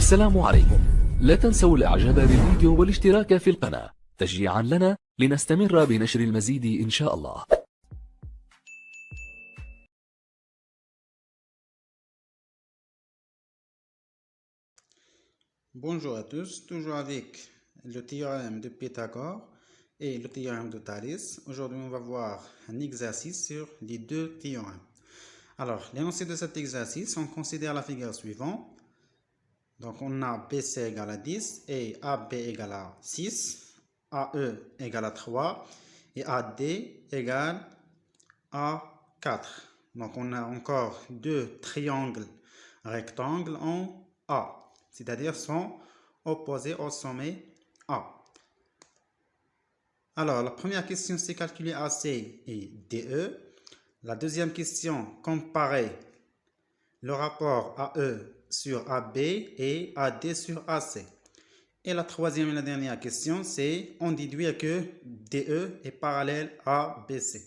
السلام عليكم. لا تنسوا الاعجاب بالفيديو والاشتراك في القناة تشجيعا لنا لنستمر بنشر المزيد إن شاء الله. Bonjour à tous, toujours avec le théorème de Pythagore et le théorème de Thalès. Aujourd'hui, on va voir un exercice sur les deux théorèmes. Alors, l'énoncé de cet exercice, on considère la figure suivante. Donc, on a BC égale à 10 et AB égale à 6, AE égale à 3 et AD égale à 4. Donc, on a encore deux triangles rectangles en A, c'est-à-dire sont opposés au sommet A. Alors, la première question, c'est calculer AC et DE. La deuxième question, comparer le rapport AE sur AB et AD sur AC. Et la troisième et la dernière question, c'est on déduit que DE est parallèle à BC.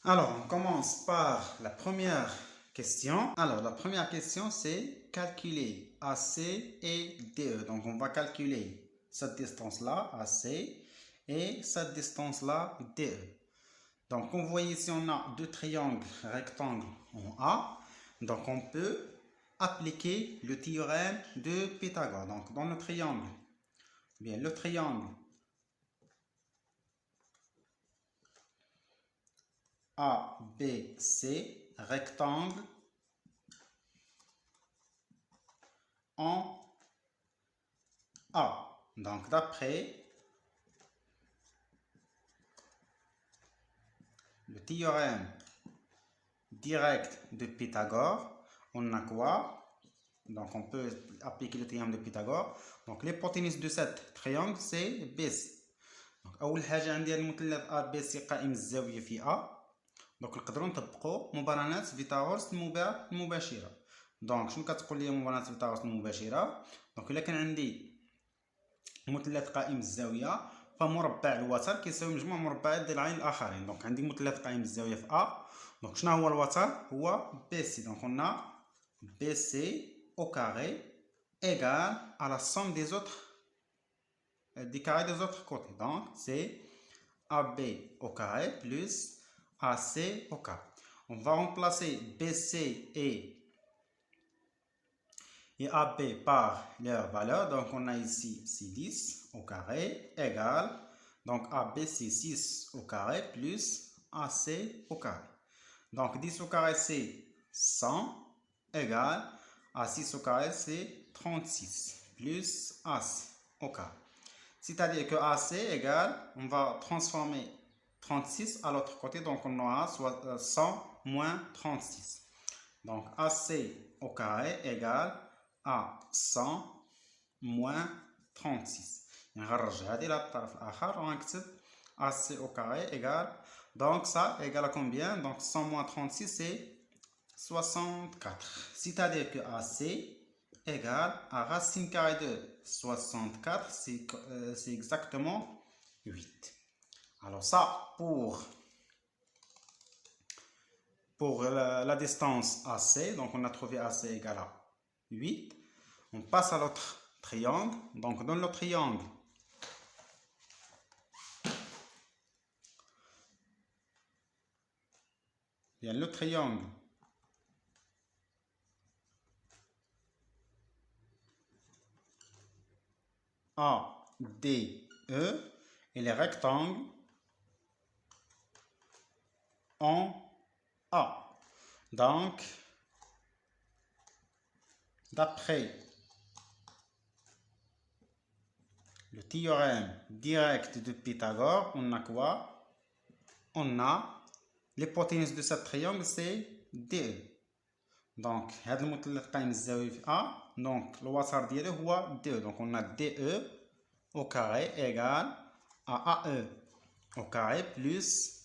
Alors, on commence par la première question. Alors, la première question, c'est calculer AC et DE. Donc, on va calculer cette distance-là, AC, et cette distance-là, DE. Donc, comme vous voyez ici, on a deux triangles rectangles en A. Donc, on peut appliquer le théorème de Pythagore. Donc, dans le triangle, le triangle ABC, rectangle en A. Donc, d'après le théorème direct de Pythagore, on a quoi? Donc, on peut appliquer le théorème de Pythagore. Donc, l'hypoténuse de cet triangle, c'est BC. Donc, أول حاجة عندي المثلث ABC قائم الزاوية في A. دونك نقدروا نطبقوا مقارنات فيثاغورس المباشره. دونك شنو كتقول لي مقارنات فيثاغورس المباشره؟ دونك الا كان عندي مثلث قائم الزاويه فمربع الوتر كيساوي مجموع مربعات الضلعين الاخرين. دونك عندي مثلث قائم الزاويه في ا. دونك شنو هو الوتر؟ هو بي سي. دونك قلنا بي سي au carré égale à la somme des autres des carrés des autres côtés. Donc c'est AB au carré plus AC au carré. On va remplacer BC et AB par leur valeur. Donc on a ici c'est 10 au carré égale. Donc AB c'est 6 au carré plus AC au carré. Donc 10 au carré c'est 100 égale à 6 au carré c'est 36 plus AC au carré. C'est-à-dire que AC égale, on va transformer 36 à l'autre côté, donc on aura 100 moins 36. Donc AC au carré égale à 100 moins 36. نرجع هذه للطرف الآخر ونكتب AC au carré égale, donc ça égale à combien? Donc 100 moins 36 c'est 64. C'est-à-dire que AC égale à racine carrée de 64, c'est exactement 8. Alors ça, pour la distance AC, donc on a trouvé AC égale à 8. On passe à l'autre triangle. Donc dans le triangle, il y a le triangle ADE et les rectangles en A. Donc, d'après le théorème direct de Pythagore, on a quoi? On a l'hypoténuse de ce triangle, c'est DE. Donc, هذا المثلث قائم الزاوية في A. Donc, le وتر ديالو هو DE. Donc, on a DE au carré égale à AE au carré plus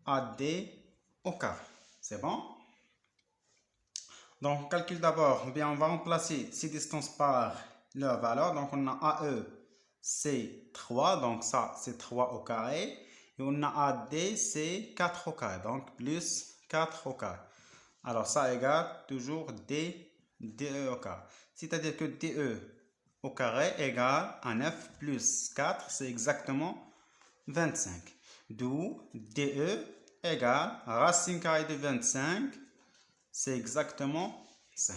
AD au carré. C'est bon? Donc, on calcule d'abord, bien, on va remplacer ces distances par leur valeur. Donc, on a AE, c'est 3. Donc, ça, c'est 3 au carré. Et on a AD, c'est 4 au carré. Donc, plus 4 au carré. Alors, ça égale toujours D DE au carré. C'est-à-dire que DE au carré égale à 9 plus 4, c'est exactement 25. D'où DE égale racine carrée de 25, c'est exactement 5.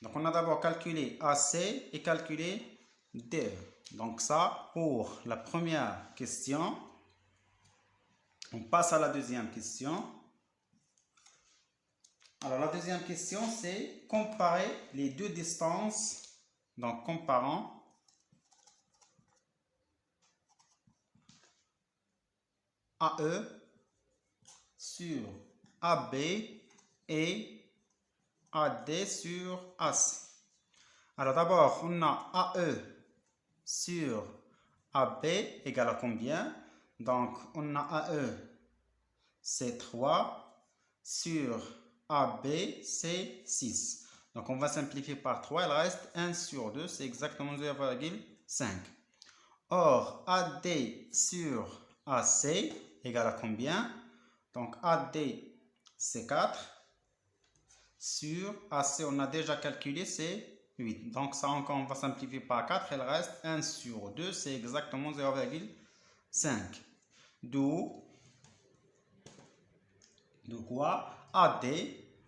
Donc on a d'abord calculé AC et calculé DE. Donc ça pour la première question. On passe à la deuxième question. Alors la deuxième question, c'est comparer les deux distances. Donc comparant AE sur AB et AD sur AC. Alors d'abord, on a AE sur AB égale à combien? Donc on a AE, c'est 3 sur AB, c'est 6. Donc on va simplifier par 3, il reste 1 sur 2, c'est exactement 0,5. Or, AD sur AC égale à combien? Donc AD, c'est 4. Sur AC, on a déjà calculé, c'est 8. Donc ça encore, on va simplifier par 4, il reste 1 sur 2, c'est exactement 0,5. D'où quoi AD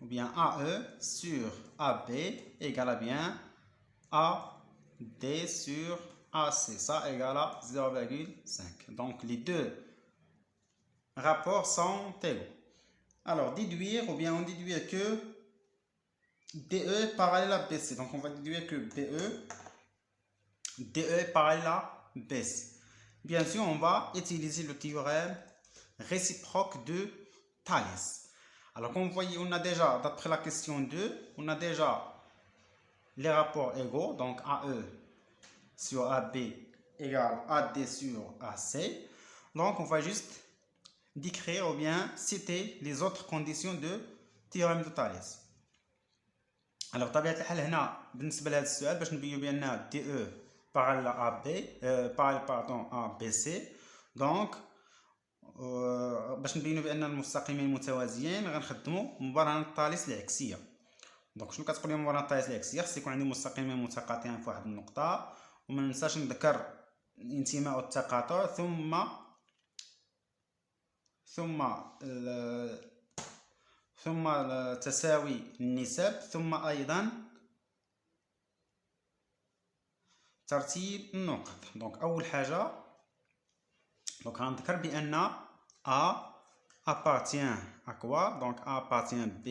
ou bien AE sur AB égale à bien AD sur AC. Ça égale à 0,5. Donc les deux rapports sont égaux. Alors déduire ou bien on déduit que DE est parallèle à BC. Donc on va déduire que DE est parallèle à BC. Bien sûr, on va utiliser le théorème réciproque de Thalès. Alors comme vous voyez, on a déjà, d'après la question 2, on a déjà les rapports égaux. Donc AE sur AB égale AD sur AC. Donc on va juste décrire ou bien citer les autres conditions de théorème de Thalès. Alors طبيعة الحال هنا بالنسبة لهذا السؤال باش نبينو بأن DE parallèle à AB parallèle à BC. donc باش نبينو بأن المستقيمين متوازيين غنخدمو مبرهنة ثالث العكسية. دونك شنو كتقول لي مبرهنة ثالث العكسية؟ خص يكون عندي مستقيمين متقاطعين في واحد النقطة، وما ننساش نذكر انتماء التقاطع ثم تساوي النسب، ثم أيضا ترتيب النقط. دونك أول حاجة دونك غنذكر بأن A appartient à quoi? Donc A appartient B,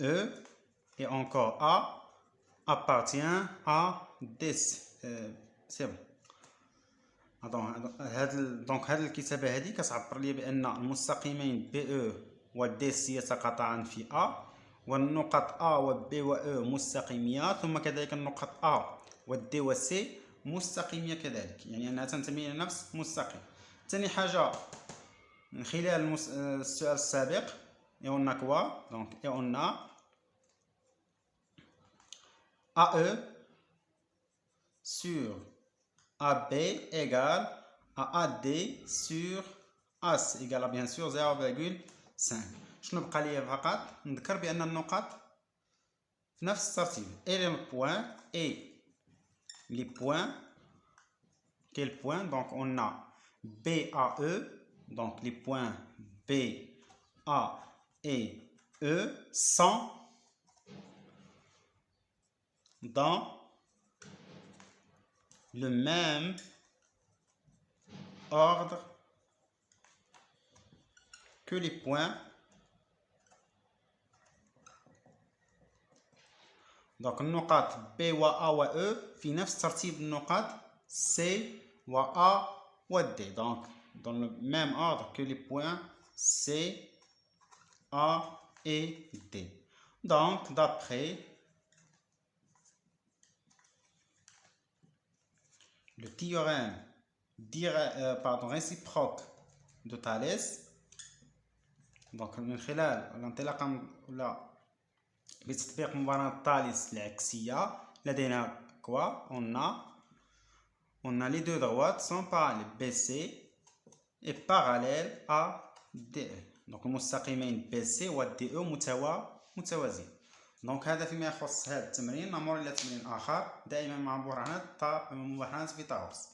E, et encore A appartient à D. C'est bon. دونك هاد الكتابة هادي كتعبر لي بأن المستقيمين BE و DC يتقاطعان في A، والنقط A و B و E مستقيمية، ثم كذلك النقط A و D و C مستقيمية كذلك، يعني أنها تنتمي إلى نفس مستقيم. ثاني حاجة من خلال السؤال السابق قلنا كوا؟ دونك قلنا AE sur AB égale à AD sur AC égale bien sûr 0,5. شنو بقى لي فقط نذكر بأن النقط في نفس الترتيب et les points. Quels points? Donc on a BAE, donc les points B, A et E sont dans le même ordre que les points. Donc النقاط B و A و E في نفس ترتيب النقاط C و A و D. Donc dans le même ordre que les points C, A et D. Donc d'après le théorème réciproque de Thalès، donc من خلال الانطلاقة ولا بتطبيق مبرهنة ثالث العكسية لدينا quoi? On a les deux droites sont parallèles, BC est parallèle à DE. donc المستقيمين BC و DE متوازيين. دونك هذا فيما يخص هذا التمرين. نمر إلى تمرين آخر دائما مع مبرهنات فيثاغورس.